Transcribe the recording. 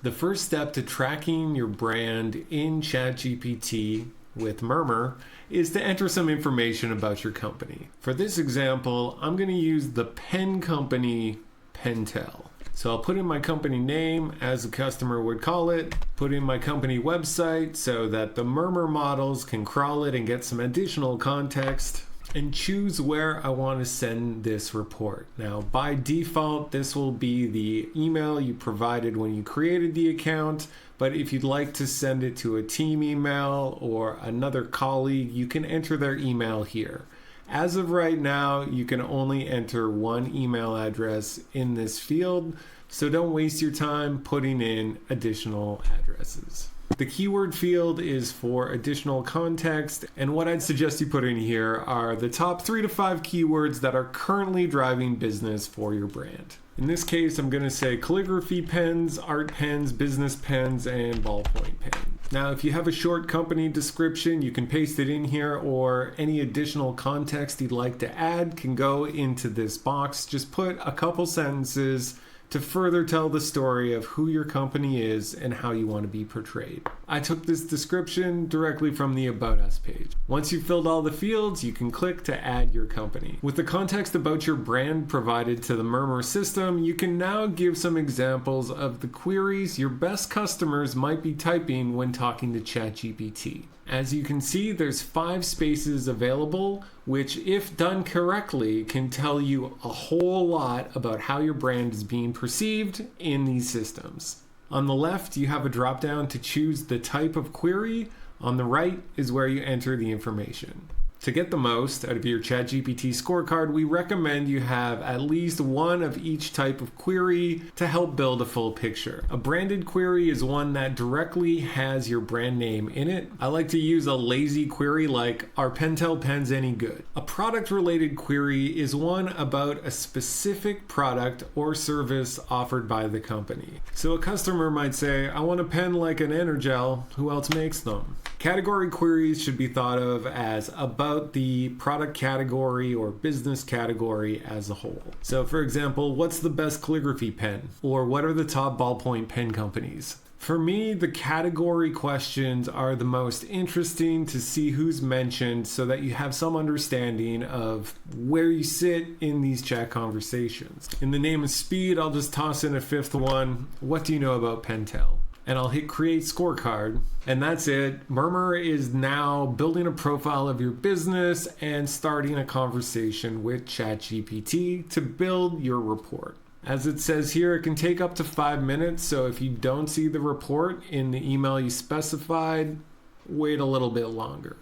The first step to tracking your brand in ChatGPT with Murmur is to enter some information about your company. For this example, I'm going to use the pen company Pentel. So I'll put in my company name as a customer would call it, put in my company website so that the Murmur models can crawl it and get some additional context, and choose where I want to send this report. Now, by default, this will be the email you provided when you created the account, but if you'd like to send it to a team email or another colleague, you can enter their email here. As of right now, you can only enter one email address in this field, so don't waste your time putting in additional addresses. The keyword field is for additional context, and what I'd suggest you put in here are the top 3 to 5 keywords that are currently driving business for your brand. In this case, I'm going to say calligraphy pens, art pens, business pens, and ballpoint pens. Now, if you have a short company description, you can paste it in here, or any additional context you'd like to add can go into this box. Just put a couple sentences to further tell the story of who your company is and how you want to be portrayed. I took this description directly from the About Us page. Once you've filled all the fields, you can click to add your company. With the context about your brand provided to the Murmur system, you can now give some examples of the queries your best customers might be typing when talking to ChatGPT. As you can see, there's 5 spaces available, which, if done correctly, can tell you a whole lot about how your brand is being perceived in these systems. On the left, you have a drop-down to choose the type of query. On the right is where you enter the information. To get the most out of your ChatGPT scorecard, we recommend you have at least one of each type of query to help build a full picture. A branded query is one that directly has your brand name in it. I like to use a lazy query like, are Pentel pens any good? A product-related query is one about a specific product or service offered by the company. So a customer might say, I want a pen like an Energel, who else makes them? Category queries should be thought of as about the product category or business category as a whole. So for example, what's the best calligraphy pen? Or what are the top ballpoint pen companies? For me, the category questions are the most interesting to see who's mentioned so that you have some understanding of where you sit in these chat conversations. In the name of speed, I'll just toss in a 5th one. What do you know about Pentel? And I'll hit create scorecard, and that's it. Murmur is now building a profile of your business and starting a conversation with ChatGPT to build your report. As it says here, it can take up to 5 minutes, so if you don't see the report in the email you specified, wait a little bit longer.